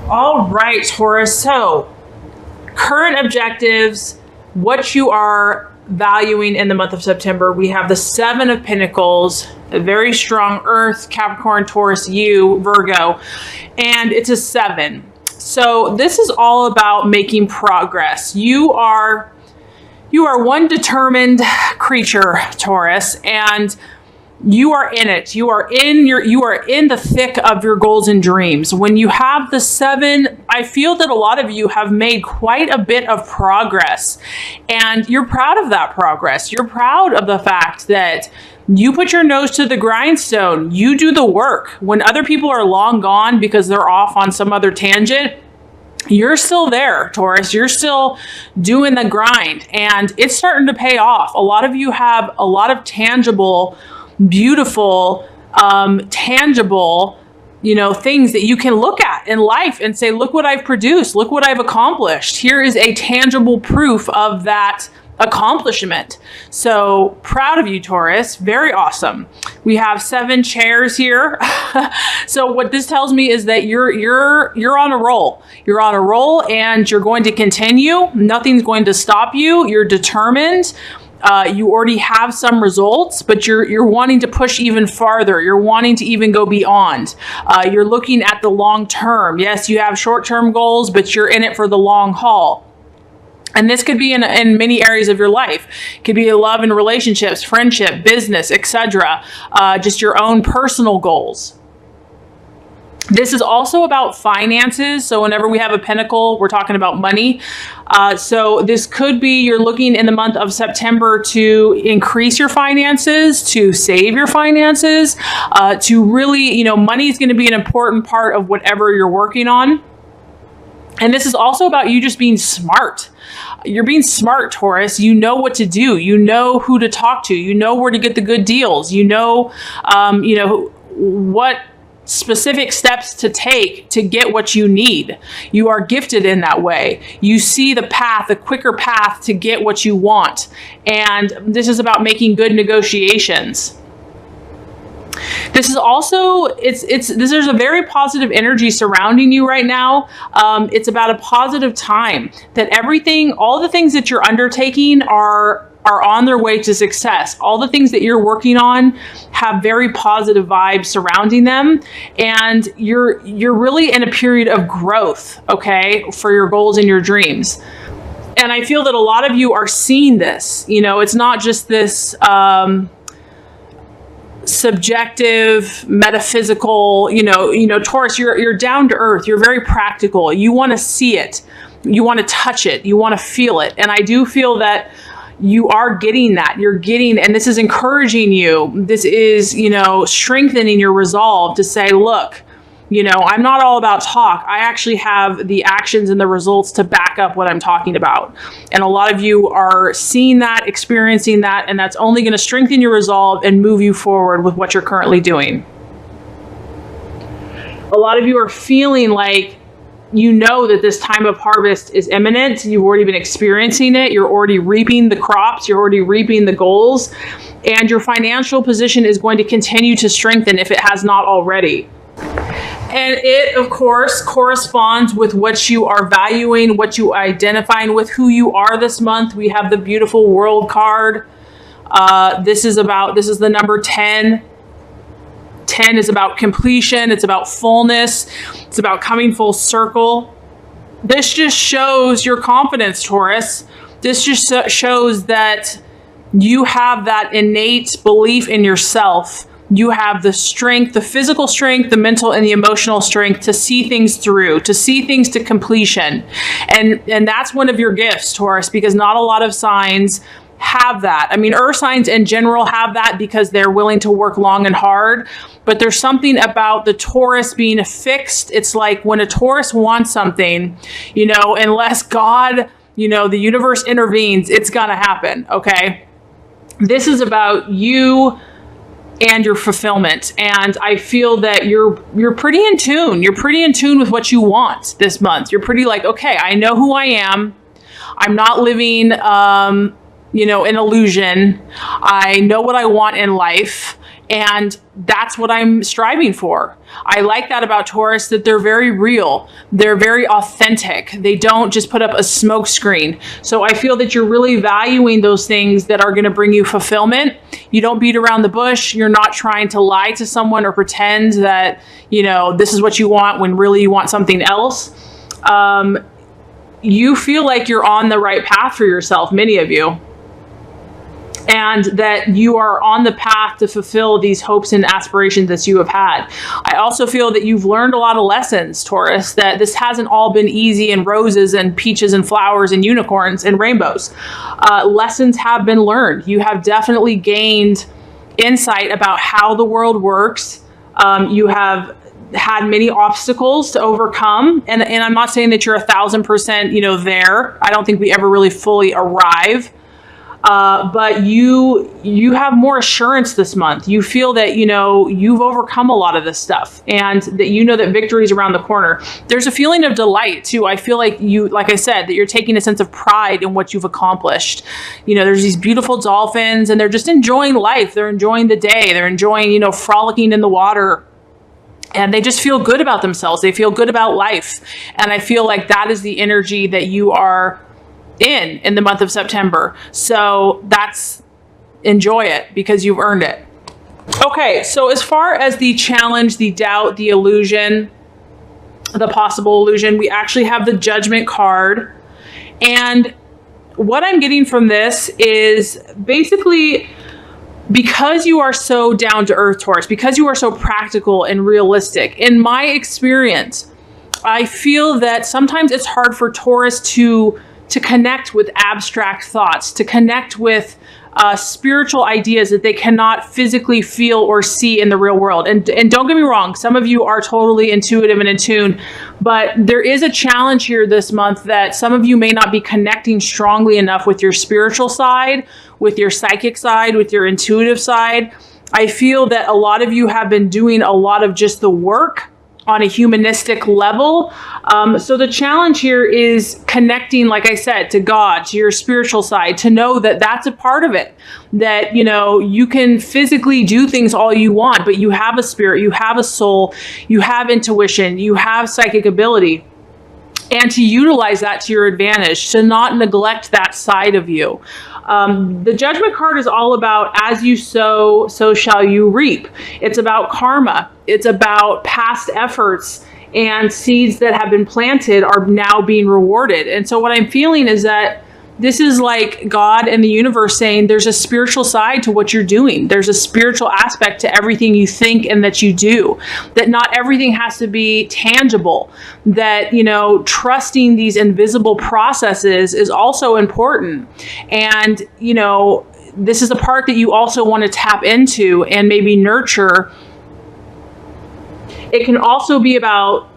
All right, Taurus. So, current objectives, what you are valuing in the month of September. We have the Seven of Pentacles, a very strong Earth, Capricorn, Taurus, you, Virgo, and it's a 7. So this is all about making progress. You are one determined creature, Taurus, and you are in it. You are in the thick of your goals and dreams. When you have the 7, I feel that a lot of you have made quite a bit of progress, and you're proud of that progress. You're proud of the fact that you put your nose to the grindstone. You do the work. When other people are long gone because they're off on some other tangent, you're still there, Taurus. You're still doing the grind, and it's starting to pay off. A lot of you have a lot of tangible, beautiful, tangible, things that you can look at in life and say, look what I've produced. Look what I've accomplished. Here is a tangible proof of that accomplishment. So proud of you, Taurus. Very awesome. We have 7 chairs here. So what this tells me is that you're on a roll. You're on a roll and you're going to continue. Nothing's going to stop you. You're determined. You already have some results, but you're wanting to push even farther. You're wanting to even go beyond. You're looking at the long term. Yes, you have short-term goals, but you're in it for the long haul. And this could be in many areas of your life. It could be love and relationships, friendship, business, etc. Just your own personal goals. This is also about finances. So whenever we have a pentacle, we're talking about money. So this could be you're looking in the month of September to increase your finances, to save your finances, to really, money is going to be an important part of whatever you're working on. And this is also about you just being smart. You're being smart, Taurus. You know what to do. You know who to talk to. You know where to get the good deals. You know what specific steps to take to get what you need. You are gifted in that way. You see the path, the quicker path to get what you want. And this is about making good negotiations. This is also, there's a very positive energy surrounding you right now. It's about a positive time that all the things that you're undertaking are on their way to success. All the things that you're working on have very positive vibes surrounding them. And you're really in a period of growth, okay, for your goals and your dreams. And I feel that a lot of you are seeing this. It's not just this, subjective, metaphysical, Taurus, you're down to earth. You're very practical. You want to see it. You want to touch it. You want to feel it. And I do feel that you are getting that. And this is encouraging you. This is, strengthening your resolve to say, look, I'm not all about talk. I actually have the actions and the results to back up what I'm talking about. And a lot of you are seeing that, experiencing that, and that's only going to strengthen your resolve and move you forward with what you're currently doing. A lot of you are feeling like that this time of harvest is imminent. You've already been experiencing it. You're already reaping the crops. You're already reaping the goals. And your financial position is going to continue to strengthen if it has not already. And it, of course, corresponds with what you are valuing, what you are identifying with, who you are this month. We have the beautiful World card. This is the number 10. 10 is about completion. It's about fullness. It's about coming full circle. This just shows your confidence, Taurus. This just shows that you have that innate belief in yourself. You have the strength, the physical strength, the mental and the emotional strength to see things through, to see things to completion. And that's one of your gifts, Taurus, because not a lot of signs have that. I mean, earth signs in general have that because they're willing to work long and hard. But there's something about the Taurus being fixed. It's like when a Taurus wants something, unless God, the universe intervenes, it's going to happen. Okay. This is about you and your fulfillment. And I feel that you're pretty in tune. You're pretty in tune with what you want this month. You're pretty like, okay, I know who I am. I'm not living, an illusion. I know what I want in life. And that's what I'm striving for. I like that about Taurus, that they're very real. They're very authentic. They don't just put up a smoke screen. So I feel that you're really valuing those things that are going to bring you fulfillment. You don't beat around the bush. You're not trying to lie to someone or pretend that, this is what you want when really you want something else. You feel like you're on the right path for yourself, many of you. And that you are on the path to fulfill these hopes and aspirations that you have had. I also feel that you've learned a lot of lessons, Taurus, that this hasn't all been easy and roses and peaches and flowers and unicorns and rainbows. Lessons have been learned. You have definitely gained insight about how the world works. You have had many obstacles to overcome. And I'm not saying that you're 1,000%, there. I don't think we ever really fully arrive. But you have more assurance this month. You feel that, you've overcome a lot of this stuff, and that that victory is around the corner. There's a feeling of delight too. I feel like like I said, that you're taking a sense of pride in what you've accomplished. There's these beautiful dolphins, and they're just enjoying life. They're enjoying the day. They're enjoying, frolicking in the water. And they just feel good about themselves. They feel good about life. And I feel like that is the energy that you are in the month of September. So enjoy it, because you've earned it. Okay, so as far as the challenge, the doubt, the illusion, the possible illusion, we actually have the Judgment card. And what I'm getting from this is basically, because you are so down to earth, Taurus, because you are so practical and realistic, in my experience, I feel that sometimes it's hard for Taurus to connect with abstract thoughts, to connect with spiritual ideas that they cannot physically feel or see in the real world. And don't get me wrong, some of you are totally intuitive and in tune, but there is a challenge here this month that some of you may not be connecting strongly enough with your spiritual side, with your psychic side, with your intuitive side. I feel that a lot of you have been doing a lot of just the work on a humanistic level. So the challenge here is connecting, like I said, to God, to your spiritual side, to know that that's a part of it, that, you can physically do things all you want, but you have a spirit, you have a soul, you have intuition, you have psychic ability. And to utilize that to your advantage, to not neglect that side of you. The Judgment card is all about, as you sow, so shall you reap. It's about karma. It's about past efforts, and seeds that have been planted are now being rewarded. And so what I'm feeling is that this is like God and the universe saying there's a spiritual side to what you're doing. There's a spiritual aspect to everything you think and that you do, that not everything has to be tangible, that, trusting these invisible processes is also important. And, this is a part that you also want to tap into and maybe nurture. It can also be about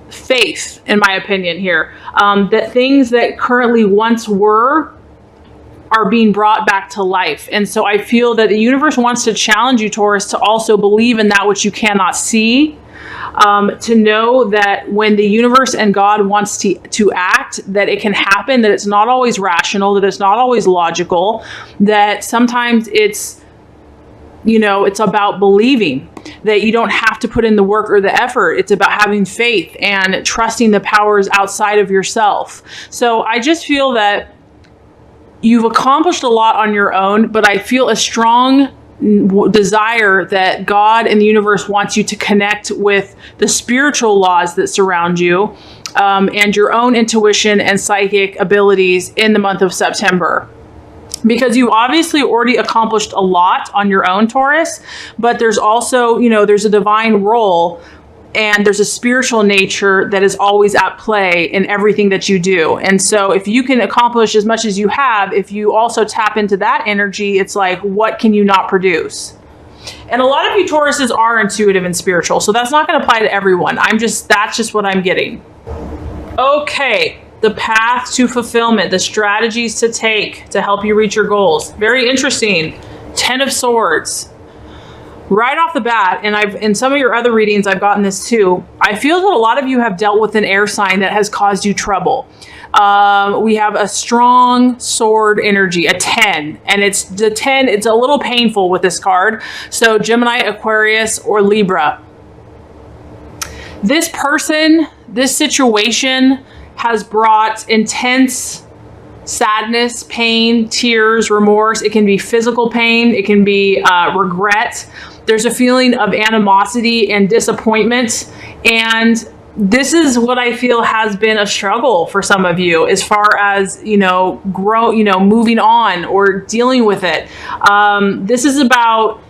faith, in my opinion here, that things that currently once were are being brought back to life. And so I feel that the universe wants to challenge you, Taurus, to also believe in that which you cannot see, to know that when the universe and God wants to act, that it can happen, that it's not always rational, that it's not always logical, that sometimes it's about believing, that you don't have to put in the work or the effort. It's about having faith and trusting the powers outside of yourself. So I just feel that you've accomplished a lot on your own, but I feel a strong desire that God and the universe wants you to connect with the spiritual laws that surround you, and your own intuition and psychic abilities in the month of September. Because you've obviously already accomplished a lot on your own, Taurus, but there's also, there's a divine role and there's a spiritual nature that is always at play in everything that you do. And so if you can accomplish as much as you have, if you also tap into that energy, it's like, what can you not produce? And a lot of you Tauruses are intuitive and spiritual, so that's not going to apply to everyone. That's just what I'm getting. Okay. The path to fulfillment, the strategies to take to help you reach your goals. Very interesting. 10 of Swords. right off the bat, and in some of your other readings, I've gotten this too. I feel that a lot of you have dealt with an air sign that has caused you trouble. We have a strong sword energy, a 10, and it's the 10. It's a little painful with this card. So Gemini, Aquarius, or Libra. This person, this situation has brought intense sadness, pain, tears, remorse. It can be physical pain. It can be regret. There's a feeling of animosity and disappointment. And this is what I feel has been a struggle for some of you as far as, moving on or dealing with it. This is about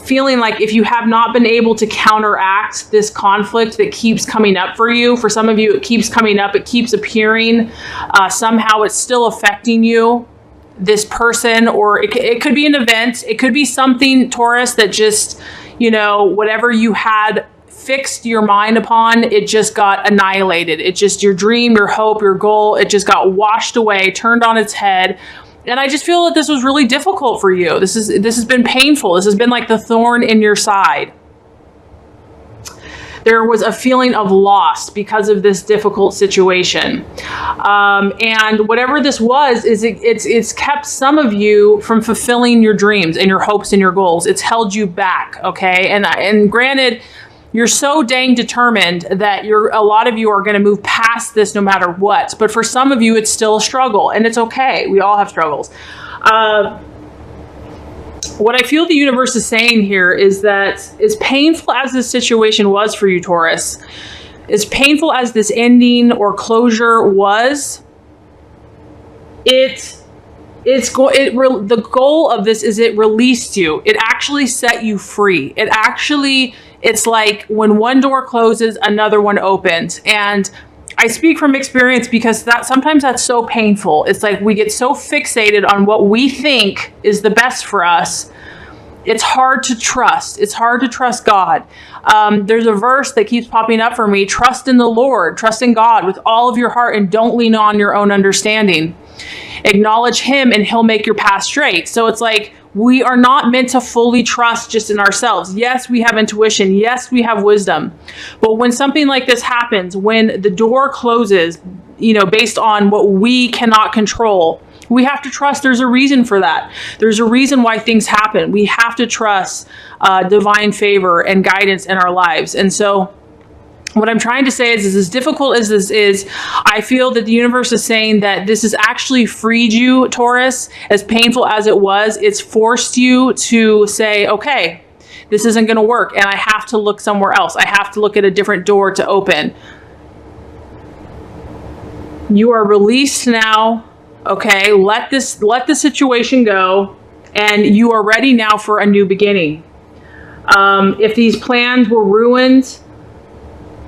feeling like if you have not been able to counteract this conflict that keeps coming up for you, for some of you, it keeps coming up, it keeps appearing, somehow it's still affecting you, this person, or it could be an event, it could be something, Taurus, that just, whatever you had fixed your mind upon, it just got annihilated. It just, your dream, your hope, your goal, it just got washed away, turned on its head. And I just feel that this was really difficult for you. This has been painful. This has been like the thorn in your side. There was a feeling of loss because of this difficult situation. And whatever this was, it's kept some of you from fulfilling your dreams and your hopes and your goals. It's held you back, okay? And granted, you're so dang determined that a lot of you are going to move past this no matter what. But for some of you, it's still a struggle, and it's okay. We all have struggles. What I feel the universe is saying here is that as painful as this situation was for you, Taurus, as painful as this ending or closure was, the goal of this is it released you. It actually set you free. It's like when one door closes, another one opens. And I speak from experience because sometimes that's so painful. It's like we get so fixated on what we think is the best for us. It's hard to trust. It's hard to trust God. There's a verse that keeps popping up for me. Trust in the Lord, trust in God with all of your heart, and don't lean on your own understanding. Acknowledge him and he'll make your path straight. So it's like, we are not meant to fully trust just in ourselves. Yes, we have intuition. Yes, we have wisdom. But when something like this happens, when the door closes, based on what we cannot control, we have to trust there's a reason for that. There's a reason why things happen. We have to trust divine favor and guidance in our lives. And so what I'm trying to say is as difficult as this is, I feel that the universe is saying that this has actually freed you, Taurus. As painful as it was, it's forced you to say, okay, this isn't going to work, and I have to look somewhere else. I have to look at a different door to open. You are released now. Okay, let the situation go, and you are ready now for a new beginning. If these plans were ruined,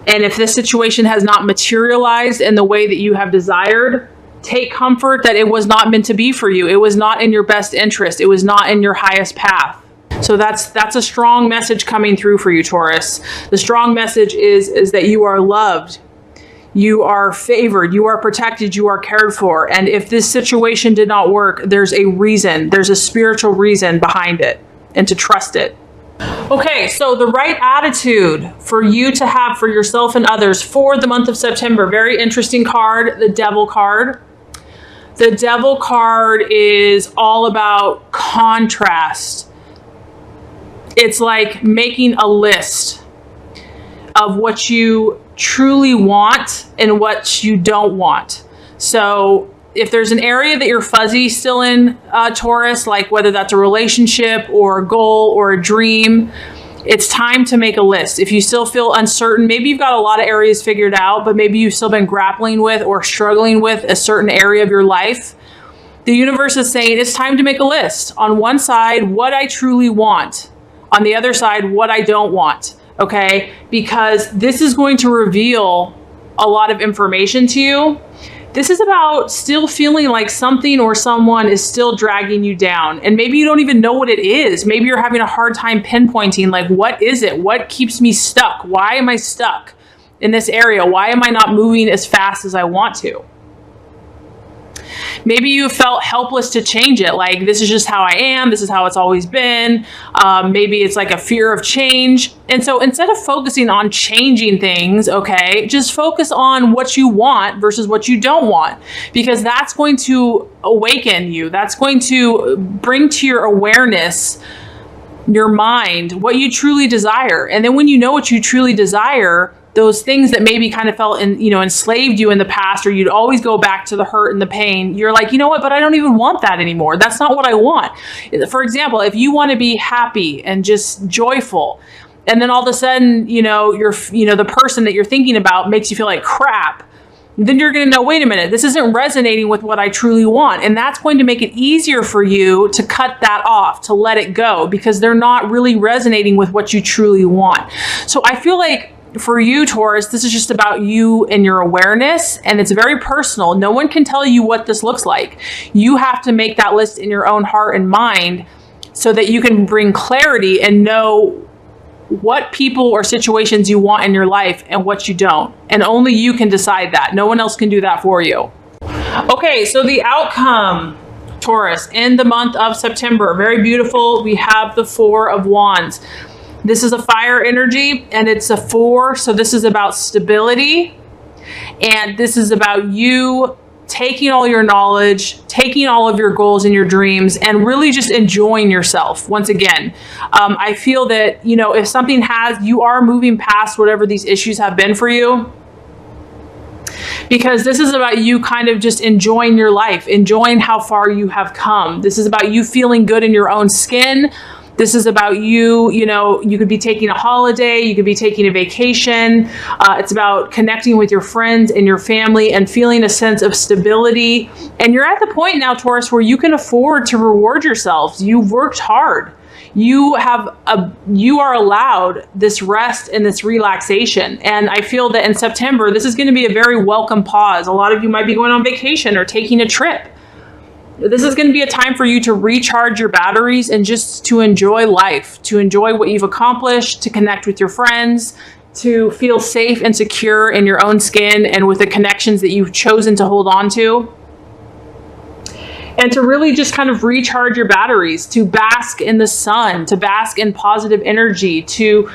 and if this situation has not materialized in the way that you have desired, take comfort that it was not meant to be for you. It was not in your best interest. It was not in your highest path. So that's a strong message coming through for you, Taurus. The strong message is that you are loved. You are favored. You are protected. You are cared for. And if this situation did not work, there's a reason. There's a spiritual reason behind it, and to trust it. Okay, so the right attitude for you to have for yourself and others for the month of September. Very interesting card, the Devil card. The Devil card is all about contrast. It's like making a list of what you truly want and what you don't want. So if there's an area that you're fuzzy still in, Taurus, like whether that's a relationship or a goal or a dream, it's time to make a list. If you still feel uncertain, maybe you've got a lot of areas figured out, but maybe you've still been grappling with or struggling with a certain area of your life, the universe is saying it's time to make a list. On one side, what I truly want. On the other side, what I don't want. Okay? Because this is going to reveal a lot of information to you. This is about still feeling like something or someone is still dragging you down. And maybe you don't even know what it is. Maybe you're having a hard time pinpointing, like, what is it? What keeps me stuck? Why am I stuck in this area? Why am I not moving as fast as I want to? Maybe you felt helpless to change it. Like, this is just how I am. This is how it's always been. Maybe it's like a fear of change. And so instead of focusing on changing things, okay, just focus on what you want versus what you don't want, because that's going to awaken you. That's going to bring to your awareness, your mind, what you truly desire. And then when you know what you truly desire, those things that maybe kind of felt enslaved you in the past, or you'd always go back to the hurt and the pain, you're like, you know what, but I don't even want that anymore. That's not what I want. For example, if you want to be happy and just joyful, and then all of a sudden, the person that you're thinking about makes you feel like crap, then you're going to know, wait a minute, this isn't resonating with what I truly want. And that's going to make it easier for you to cut that off, to let it go, because they're not really resonating with what you truly want. So I feel like for you, Taurus, this is just about you and your awareness, and it's very personal. No one can tell you what this looks like. You have to make that list in your own heart and mind so that you can bring clarity and know what people or situations you want in your life and what you don't. And only you can decide that. No one else can do that for you. Okay, so the outcome, Taurus, in the month of September, very beautiful. We have the Four of Wands. This is a fire energy, and it's a 4. So this is about stability. And this is about you taking all your knowledge, taking all of your goals and your dreams, and really just enjoying yourself. Once again, I feel that, if something you are moving past whatever these issues have been for you, because this is about you kind of just enjoying your life, enjoying how far you have come. This is about you feeling good in your own skin. This is about you, you could be taking a holiday, you could be taking a vacation. It's about connecting with your friends and your family and feeling a sense of stability. And you're at the point now, Taurus, where you can afford to reward yourselves. You've worked hard. You are allowed this rest and this relaxation. And I feel that in September, this is going to be a very welcome pause. A lot of you might be going on vacation or taking a trip. This is going to be a time for you to recharge your batteries and just to enjoy life, to enjoy what you've accomplished, to connect with your friends, to feel safe and secure in your own skin and with the connections that you've chosen to hold on to. And to really just kind of recharge your batteries, to bask in the sun, to bask in positive energy, to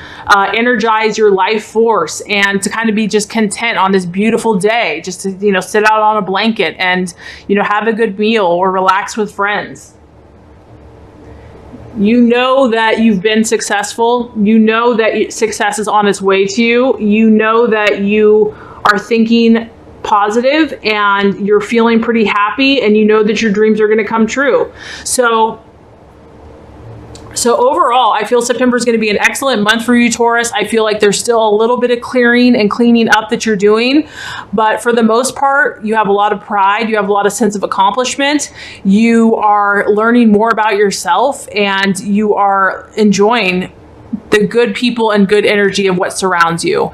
energize your life force, and to kind of be just content on this beautiful day, just to, sit out on a blanket and, have a good meal or relax with friends. You know that you've been successful. You know that success is on its way to you. You know that you are thinking positive and you're feeling pretty happy, and you know that your dreams are going to come true. So overall, I feel September is going to be an excellent month for you, Taurus. I feel like there's still a little bit of clearing and cleaning up that you're doing, but for the most part, you have a lot of pride. You have a lot of sense of accomplishment. You are learning more about yourself, and you are enjoying the good people and good energy of what surrounds you.